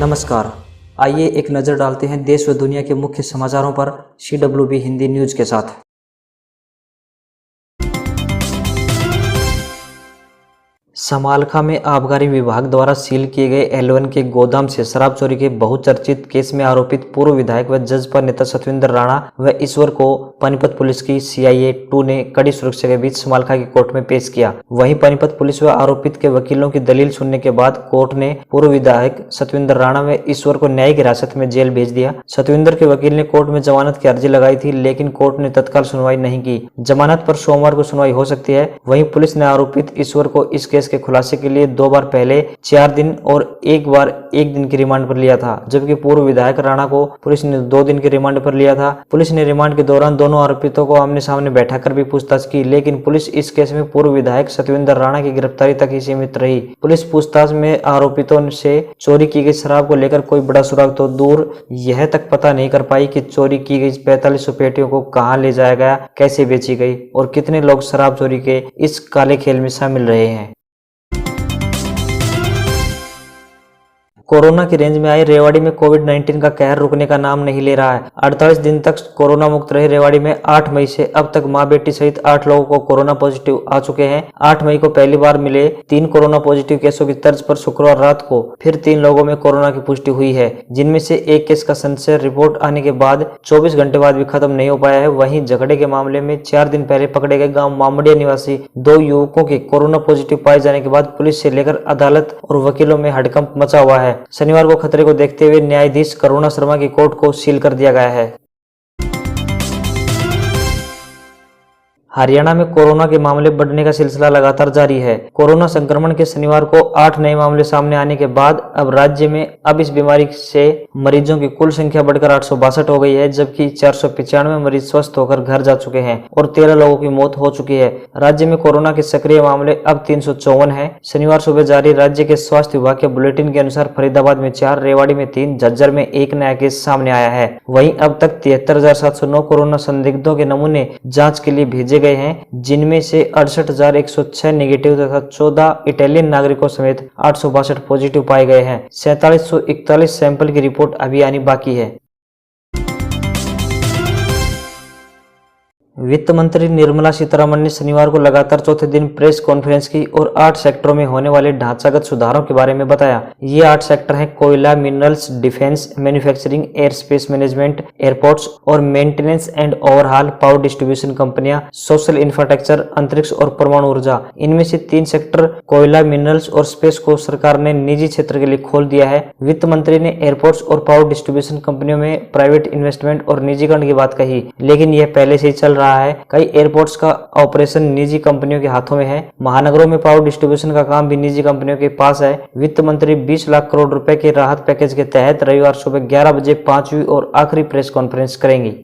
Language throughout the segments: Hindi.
नमस्कार। आइए एक नज़र डालते हैं देश व दुनिया के मुख्य समाचारों पर CWB हिंदी न्यूज़ के साथ। समालखा में आबकारी विभाग द्वारा सील किए गए L1 के गोदाम से शराब चोरी के बहुचर्चित केस में आरोपित पूर्व विधायक व जसपा नेता सतविंदर राणा व ईश्वर को पानीपत पुलिस की CIA 2 ने कड़ी सुरक्षा के बीच समालखा की कोर्ट में पेश किया। वहीं पानीपत पुलिस व आरोपित के वकीलों की दलील सुनने के बाद कोर्ट ने पूर्व विधायक सतविंदर राणा व ईश्वर को न्यायिक हिरासत में जेल भेज दिया। सतविंदर के वकील ने कोर्ट में जमानत की अर्जी लगाई थी, लेकिन कोर्ट ने तत्काल सुनवाई नहीं की। जमानत पर सोमवार को सुनवाई हो सकती है। वहीं पुलिस ने आरोपित ईश्वर को इस केस के खुलासे के लिए 2 बार पहले 4 दिन और 1 बार 1 दिन की रिमांड पर लिया था, जबकि पूर्व विधायक राणा को पुलिस ने 2 दिन की रिमांड पर लिया था। पुलिस ने रिमांड के दौरान दोनों आरोपितों को आमने सामने बैठाकर भी पूछताछ की, लेकिन पुलिस इस केस में पूर्व विधायक सतविंदर राणा की गिरफ्तारी तक ही सीमित रही। पुलिस पूछताछ में आरोपितों से चोरी की गई शराब को लेकर कोई बड़ा सुराग तो दूर, यह तक पता नहीं कर पाई कि चोरी की गई 4500 पेटियों को कहां ले जाया गया, कैसे बेची गई और कितने लोग शराब चोरी के इस काले खेल में शामिल रहे हैं। कोरोना की रेंज में आए रेवाड़ी में कोविड-19 का कहर रुकने का नाम नहीं ले रहा है। 48 दिन तक कोरोना मुक्त रहे रेवाड़ी में 8 मई से अब तक मां बेटी सहित 8 लोगों को कोरोना पॉजिटिव आ चुके हैं। 8 मई को पहली बार मिले 3 कोरोना पॉजिटिव केसों की तर्ज पर शुक्रवार रात को फिर 3 लोगों में कोरोना की पुष्टि हुई है, जिनमें से एक केस का संशय रिपोर्ट आने के बाद 24 घंटे बाद भी खत्म नहीं हो पाया है। वहीं झगड़े के मामले में 4 दिन पहले पकड़े गए गाँव मामड़िया निवासी 2 युवकों के कोरोना पॉजिटिव पाए जाने के बाद पुलिस से लेकर अदालत और वकीलों में हड़कंप मचा हुआ है। शनिवार को खतरे को देखते हुए न्यायाधीश करुणा शर्मा की कोर्ट को सील कर दिया गया है। हरियाणा में कोरोना के मामले बढ़ने का सिलसिला लगातार जारी है। कोरोना संक्रमण के शनिवार को 8 नए मामले सामने आने के बाद अब राज्य में इस बीमारी से मरीजों की कुल संख्या बढ़कर 862 हो गई है, जबकि 495 मरीज स्वस्थ होकर घर जा चुके हैं और 13 लोगों की मौत हो चुकी है। राज्य में कोरोना के सक्रिय मामले अब 354 हैं। शनिवार सुबह जारी राज्य के स्वास्थ्य विभाग के बुलेटिन के अनुसार फरीदाबाद में 4, रेवाड़ी में 3, झज्जर में 1 नया केस सामने आया है। वहीं अब तक 73,709 कोरोना संदिग्धों के नमूने जाँच के लिए भेजे गए हैं, जिनमें से 68,106 नेगेटिव तथा 14 इटालियन नागरिकों समेत 862 पॉजिटिव पाए गए हैं। 4741 सैंपल की रिपोर्ट अभी आनी बाकी है। वित्त मंत्री निर्मला सीतारमण ने शनिवार को लगातार चौथे दिन प्रेस कॉन्फ्रेंस की और 8 सेक्टरों में होने वाले ढांचागत सुधारों के बारे में बताया। ये 8 सेक्टर हैं: कोयला, minerals, defence, manufacturing, air space management, airports और maintenance and overhaul, power distribution कंपनियां, सोशल इंफ्रास्ट्रक्चर, अंतरिक्ष और परमाणु ऊर्जा। इनमें से 3 सेक्टर कोयला, मिनरल्स और स्पेस को सरकार ने निजी क्षेत्र के लिए खोल दिया है। वित्त मंत्री ने एयरपोर्ट्स और पावर डिस्ट्रीब्यूशन कंपनियों में प्राइवेट इन्वेस्टमेंट और निजीकरण की बात कही, लेकिन यह पहले से ही चल रहा है। कई एयरपोर्ट्स का ऑपरेशन निजी कंपनियों के हाथों में है। महानगरों में पावर डिस्ट्रीब्यूशन का काम भी निजी कंपनियों के पास है। वित्त मंत्री 20 लाख करोड़ रुपए के राहत पैकेज के तहत रविवार सुबह 11 बजे 5वीं और आखिरी प्रेस कॉन्फ्रेंस करेंगी।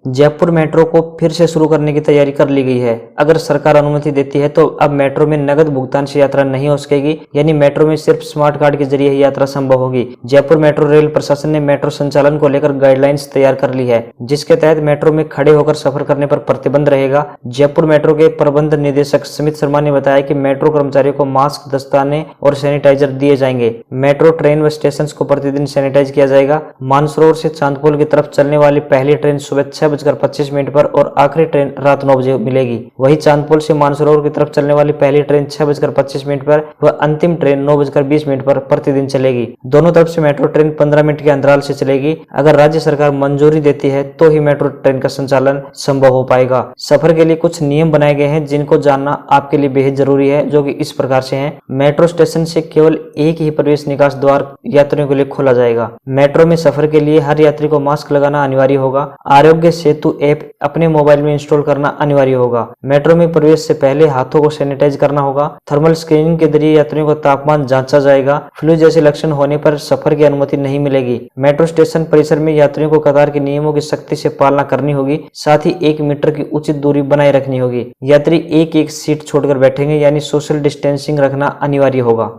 जयपुर मेट्रो को फिर से शुरू करने की तैयारी कर ली गई है। अगर सरकार अनुमति देती है तो अब मेट्रो में नकद भुगतान से यात्रा नहीं हो सकेगी, यानी मेट्रो में सिर्फ स्मार्ट कार्ड के जरिए ही यात्रा संभव होगी। जयपुर मेट्रो रेल प्रशासन ने मेट्रो संचालन को लेकर गाइडलाइंस तैयार कर ली है, जिसके तहत मेट्रो में खड़े होकर सफर करने पर प्रतिबंध रहेगा। जयपुर मेट्रो के प्रबंध निदेशक स्मित शर्मा ने बताया कि मेट्रो कर्मचारियों को मास्क, दस्ताने और सैनिटाइजर दिए जाएंगे। मेट्रो ट्रेन व स्टेशन को प्रतिदिन सैनिटाइज किया जाएगा। मानसरोवर से चांदपोल की तरफ चलने वाली पहली ट्रेन सुबह 6:25 पर और आखिरी ट्रेन रात 9 बजे मिलेगी। वहीं चांदपोल से मानसरोवर की तरफ चलने वाली पहली ट्रेन 6:25 पर व अंतिम ट्रेन 9:20 पर प्रतिदिन चलेगी। दोनों तरफ से मेट्रो ट्रेन 15 मिनट के अंतराल से चलेगी। अगर राज्य सरकार मंजूरी देती है तो ही मेट्रो ट्रेन का संचालन संभव हो पाएगा। सफर के लिए कुछ नियम बनाए गए हैं, जिनको जानना आपके लिए बेहद जरूरी है, जो कि इस प्रकार से हैं। मेट्रो स्टेशन से केवल एक ही प्रवेश निकास द्वार यात्रियों के लिए खोला जाएगा। मेट्रो में सफर के लिए हर यात्री को मास्क लगाना अनिवार्य होगा। आरोग्य सेतु ऐप अपने मोबाइल में इंस्टॉल करना अनिवार्य होगा। मेट्रो में प्रवेश से पहले हाथों को सैनिटाइज करना होगा। थर्मल स्क्रीनिंग के जरिए यात्रियों का तापमान जांचा जाएगा। फ्लू जैसे लक्षण होने पर सफर की अनुमति नहीं मिलेगी। मेट्रो स्टेशन परिसर में यात्रियों को कतार के नियमों की सख्ती से पालना करनी होगी। साथ ही 1 मीटर की उचित दूरी बनाए रखनी होगी। यात्री एक सीट छोड़कर बैठेंगे, यानी सोशल डिस्टेंसिंग रखना अनिवार्य होगा।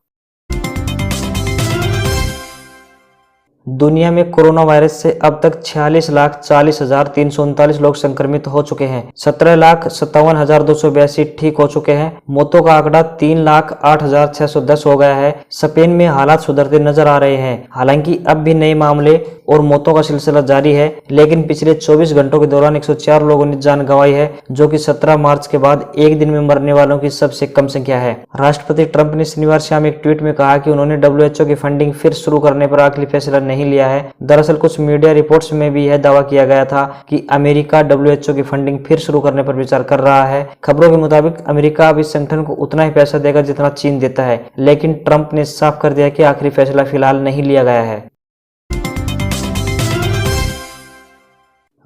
दुनिया में कोरोना वायरस से अब तक 46,40,339 लोग संक्रमित हो चुके हैं। 17,57,282 ठीक हो चुके हैं। मौतों का आंकड़ा 3,08,610 हो गया है। स्पेन में हालात सुधरते नजर आ रहे हैं। हालांकि अब भी नए मामले और मौतों का सिलसिला जारी है, लेकिन पिछले 24 घंटों के दौरान 104 लोगों ने जान गंवाई है, जो कि 17 मार्च के बाद एक दिन में मरने वालों की सबसे कम संख्या है। राष्ट्रपति ट्रंप ने शनिवार शाम एक ट्वीट में कहा कि उन्होंने WHO की फंडिंग फिर शुरू करने पर आखिरी फैसला नहीं लिया है। दरअसल कुछ मीडिया रिपोर्ट्स में भी यह दावा किया गया था कि अमेरिका WHO की फंडिंग फिर शुरू करने पर विचार कर रहा है। खबरों के मुताबिक अमेरिका अब इस संगठन को उतना ही पैसा देगा जितना चीन देता है, लेकिन ट्रंप ने साफ कर दिया कि आखिरी फैसला फिलहाल नहीं लिया गया है।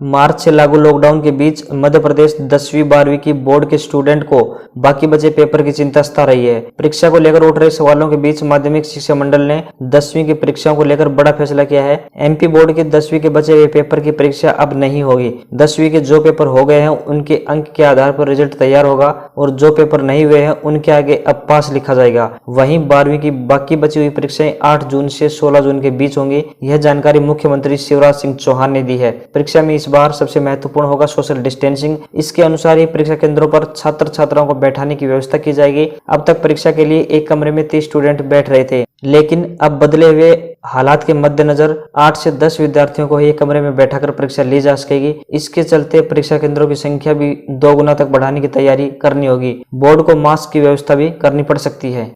मार्च से लागू लॉकडाउन के बीच मध्य प्रदेश 10वीं 12वीं की बोर्ड के स्टूडेंट को बाकी बचे पेपर की चिंता सता रही है। परीक्षा को लेकर उठ रहे सवालों के बीच माध्यमिक शिक्षा मंडल ने 10वीं की परीक्षाओं को लेकर बड़ा फैसला किया है। MP बोर्ड के 10वीं के बचे हुए पेपर की परीक्षा अब नहीं होगी। 10वीं के जो पेपर हो गए हैं उनके अंक के आधार पर रिजल्ट तैयार होगा और जो पेपर नहीं हुए हैं उनके आगे अब पास लिखा जाएगा। वहीं 12वीं की बाकी बची हुई परीक्षाएं 8 जून से 16 जून के बीच होंगी। यह जानकारी मुख्यमंत्री शिवराज सिंह चौहान ने दी है। परीक्षा में इस बार सबसे महत्वपूर्ण होगा सोशल डिस्टेंसिंग। इसके अनुसार ही परीक्षा केंद्रों पर छात्र छात्राओं को बैठाने की व्यवस्था की जाएगी। अब तक परीक्षा के लिए एक कमरे में 30 स्टूडेंट बैठ रहे थे, लेकिन अब बदले हुए हालात के मद्देनजर 8 से 10 विद्यार्थियों को एक कमरे में बैठाकर परीक्षा ली जा सकेगी। इसके चलते परीक्षा केंद्रों की संख्या भी 2 गुना तक बढ़ाने की तैयारी करनी होगी। बोर्ड को मास्क की व्यवस्था भी करनी पड़ सकती है।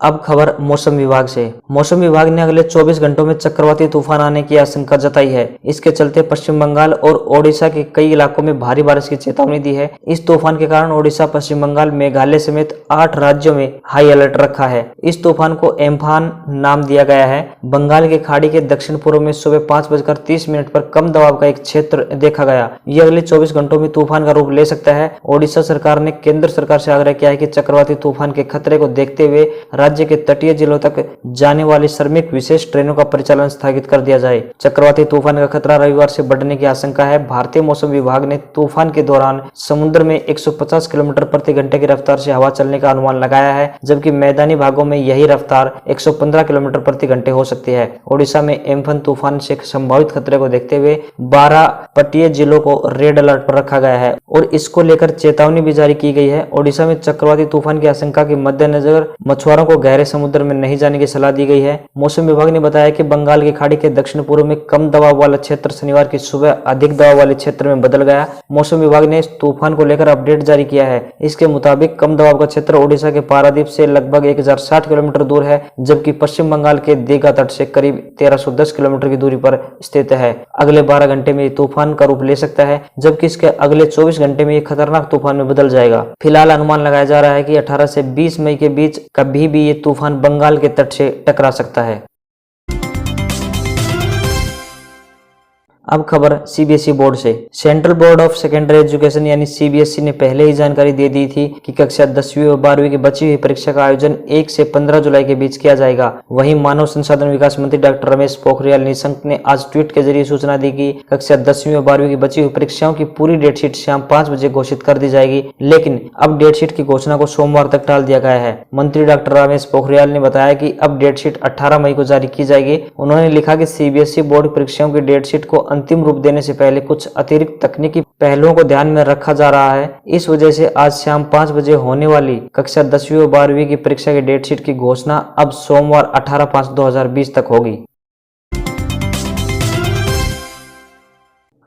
अब खबर मौसम विभाग से। मौसम विभाग ने अगले 24 घंटों में चक्रवाती तूफान आने की आशंका जताई है। इसके चलते पश्चिम बंगाल और ओडिशा के कई इलाकों में भारी बारिश की चेतावनी दी है। इस तूफान के कारण ओडिशा, पश्चिम बंगाल, मेघालय समेत 8 राज्यों में हाई अलर्ट रखा है। इस तूफान को एम्फान नाम दिया गया है। बंगाल की खाड़ी के दक्षिण पूर्व में सुबह 5:30 पर कम दबाव का एक क्षेत्र देखा गया। ये अगले 24 घंटों में तूफान का रूप ले सकता है। ओडिशा सरकार ने केंद्र सरकार से आग्रह किया है कि चक्रवाती तूफान के खतरे को देखते हुए राज्य के तटीय जिलों तक जाने वाली श्रमिक विशेष ट्रेनों का परिचालन स्थगित कर दिया जाए। चक्रवाती तूफान का खतरा रविवार से बढ़ने की आशंका है। भारतीय मौसम विभाग ने तूफान के दौरान समुद्र में 150 किलोमीटर प्रति घंटे की रफ्तार से हवा चलने का अनुमान लगाया है, जबकि मैदानी भागों में यही रफ्तार 115 किलोमीटर प्रति घंटे हो सकती है। ओडिशा में एम्फन तूफान से संभावित खतरे को देखते हुए 12 तटीय जिलों को रेड अलर्ट पर रखा गया है और इसको लेकर चेतावनी भी जारी की गई है। ओडिशा में चक्रवाती तूफान की आशंका के मद्देनजर मछुआरों को गहरे समुद्र में नहीं जाने की सलाह दी गई है। मौसम विभाग ने बताया कि बंगाल की खाड़ी के दक्षिण पूर्व में कम दबाव वाला क्षेत्र शनिवार की सुबह अधिक दबाव वाले क्षेत्र में बदल गया। मौसम विभाग ने इस तूफान को लेकर अपडेट जारी किया है। इसके मुताबिक कम दबाव का क्षेत्र ओडिशा के पारादीप से लगभग 1060 किलोमीटर दूर है, जबकि पश्चिम बंगाल के दीघा तट से करीब 1310 किलोमीटर की दूरी पर स्थित है। अगले 12 घंटे में तूफान का रूप ले सकता है, जबकि इसके अगले 24 घंटे में खतरनाक तूफान में बदल जाएगा। फिलहाल अनुमान लगाया जा रहा है कि 18 से 20 मई के बीच कभी भी ये तूफान बंगाल के तट से टकरा सकता है। अब खबर CBSE बोर्ड से। Central board of secondary education यानी CBSE ने पहले ही जानकारी दे दी थी कि कक्षा 10वीं और 12वीं की बची हुई परीक्षा का आयोजन 1 से 15 जुलाई के बीच किया जाएगा। वहीं मानव संसाधन विकास मंत्री डॉक्टर रमेश पोखरियाल निशंक ने आज ट्वीट के जरिए सूचना दी कि कक्षा 10वीं और 12वीं की बची हुई परीक्षाओं की पूरी डेट शीट शाम 5 बजे घोषित कर दी जाएगी, लेकिन अब डेट शीट की घोषणा को सोमवार तक टाल दिया गया है। मंत्री डॉक्टर रमेश पोखरियाल ने बताया कि अब डेट शीट 18 मई को जारी की जाएगी। उन्होंने लिखा कि CBSE बोर्ड परीक्षाओं की डेट शीट को अंतिम रूप देने से पहले कुछ अतिरिक्त तकनीकी पहलुओं को ध्यान में रखा जा रहा है। इस वजह से आज शाम 5 बजे होने वाली कक्षा 10वीं और 12वीं की परीक्षा की डेट शीट की घोषणा अब सोमवार 18/5/2020 तक होगी।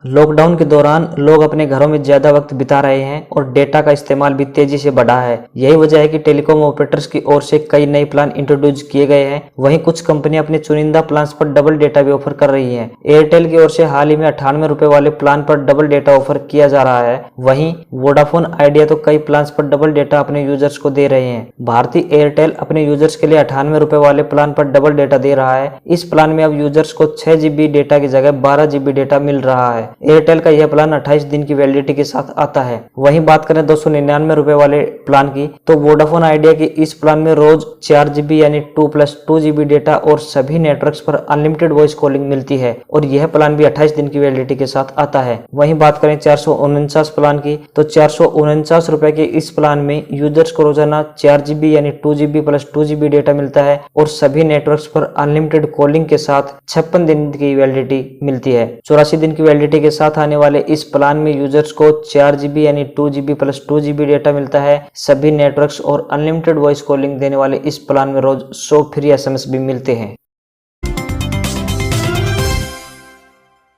लॉकडाउन के दौरान लोग अपने घरों में ज्यादा वक्त बिता रहे हैं और डेटा का इस्तेमाल भी तेजी से बढ़ा है। यही वजह है कि टेलीकॉम ऑपरेटर्स की ओर से कई नए प्लान इंट्रोड्यूस किए गए हैं। वहीं कुछ कंपनियां अपने चुनिंदा प्लान पर डबल डेटा भी ऑफर कर रही हैं। एयरटेल की ओर से हाल ही में 98 रुपए वाले प्लान पर डबल डेटा ऑफर किया जा रहा है। वहीं वोडाफोन आइडिया तो कई प्लान पर डबल डेटा अपने यूजर्स को दे रहे हैं। भारतीय एयरटेल अपने यूजर्स के लिए 98 रुपए वाले प्लान पर डबल डेटा दे रहा है। इस प्लान में अब यूजर्स को 6 GB डेटा की जगह 12 GB डेटा मिल रहा है। एयरटेल का यह प्लान 28 दिन की वैलिडिटी के साथ आता है। वहीं बात करें 299 रुपए वाले प्लान की, तो वोडाफोन आइडिया की इस प्लान में रोज 4 GB यानी 2+2 GB डेटा और सभी नेटवर्क्स पर अनलिमिटेड वॉइस कॉलिंग मिलती है और यह प्लान भी 28 दिन की वैलिडिटी के साथ आता है। वहीं बात करें 449 प्लान की, तो 449 रुपए के इस प्लान में यूजर्स को रोजाना 4 GB यानी 2 GB + 2 GB डेटा मिलता है और सभी नेटवर्क्स पर अनलिमिटेड कॉलिंग के साथ 56 दिन की वैलिडिटी मिलती है। 84 दिन की वैलिडिटी के साथ आने वाले इस प्लान में यूजर्स को 4 GB यानी 2 GB + 2 GB डेटा मिलता है। सभी नेटवर्क्स और अनलिमिटेड वॉइस कॉलिंग देने वाले इस प्लान में रोज 100 फ्री SMS भी मिलते हैं।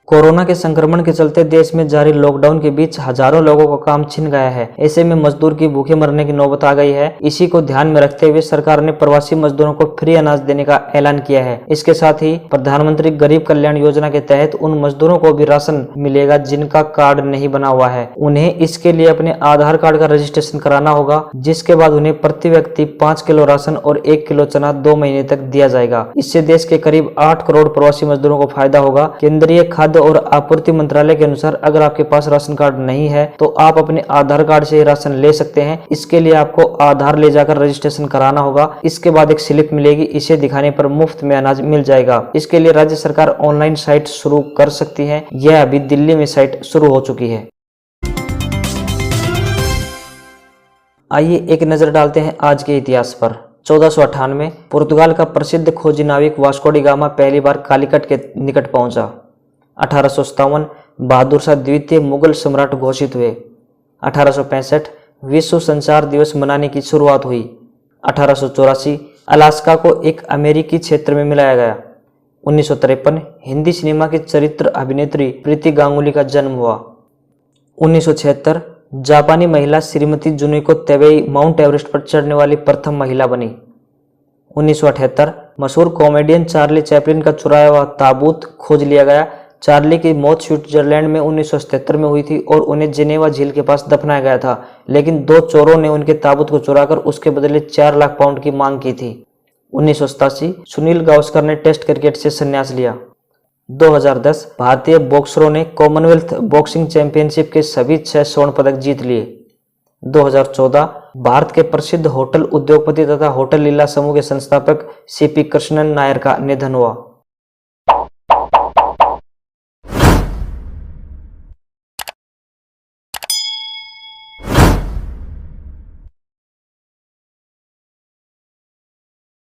कोरोना के संक्रमण के चलते देश में जारी लॉकडाउन के बीच हजारों लोगों का काम छिन गया है। ऐसे में मजदूर की भूखे मरने की नौबत आ गई है। इसी को ध्यान में रखते हुए सरकार ने प्रवासी मजदूरों को फ्री अनाज देने का ऐलान किया है। इसके साथ ही प्रधानमंत्री गरीब कल्याण योजना के तहत उन मजदूरों को भी राशन मिलेगा जिनका कार्ड नहीं बना हुआ है। उन्हें इसके लिए अपने आधार कार्ड का रजिस्ट्रेशन कराना होगा, जिसके बाद उन्हें प्रति व्यक्ति 5 किलो राशन और 1 किलो चना 2 महीने तक दिया जाएगा। इससे देश के करीब 8 करोड़ प्रवासी मजदूरों को फायदा होगा। केंद्रीय खाद्य और आपूर्ति मंत्रालय के अनुसार अगर आपके पास राशन कार्ड नहीं है तो आप अपने आधार कार्ड से राशन ले सकते हैं। इसके लिए आपको आधार ले जाकर रजिस्ट्रेशन कराना होगा। इसके बाद एक स्लिप मिलेगी, इसे दिखाने पर मुफ्त में अनाज मिल जाएगा। इसके लिए राज्य सरकार ऑनलाइन साइट शुरू कर सकती है। यह अभी दिल्ली में साइट शुरू हो चुकी है। आइए एक नजर डालते हैं आज के इतिहास पर। 1498 पुर्तगाल का प्रसिद्ध खोजी नाविक वास्को डी गामा पहली बार कालीकट के निकट पहुंचा। 1857 बहादुर शाह द्वितीय मुगल सम्राट घोषित हुए। 1865 विश्व संचार दिवस मनाने की शुरुआत हुई। 1884 अलास्का को एक अमेरिकी क्षेत्र में मिलाया गया। 1953 हिंदी सिनेमा की चरित्र अभिनेत्री प्रीति गांगुली का जन्म हुआ। 1976 जापानी महिला श्रीमती जुनिको तेबेई माउंट एवरेस्ट पर चढ़ने वाली प्रथम महिला बनी। 1978 मशहूर कॉमेडियन चार्ली चैपलिन का चुराया हुआ ताबूत खोज लिया गया। चार्ली की मौत स्विट्जरलैंड में 1977 में हुई थी और उन्हें जिनेवा झील के पास दफनाया गया था, लेकिन 2 चोरों ने उनके ताबूत को चुराकर उसके बदले 4 लाख पाउंड की मांग की थी। 1987 सुनील गावस्कर ने टेस्ट क्रिकेट से संन्यास लिया। 2010 भारतीय बॉक्सरों ने कॉमनवेल्थ बॉक्सिंग चैंपियनशिप के सभी 6 स्वर्ण पदक जीत लिए। 2014 भारत के प्रसिद्ध होटल उद्योगपति तथा होटल लीला समूह के संस्थापक CP कृष्णन नायर का निधन हुआ।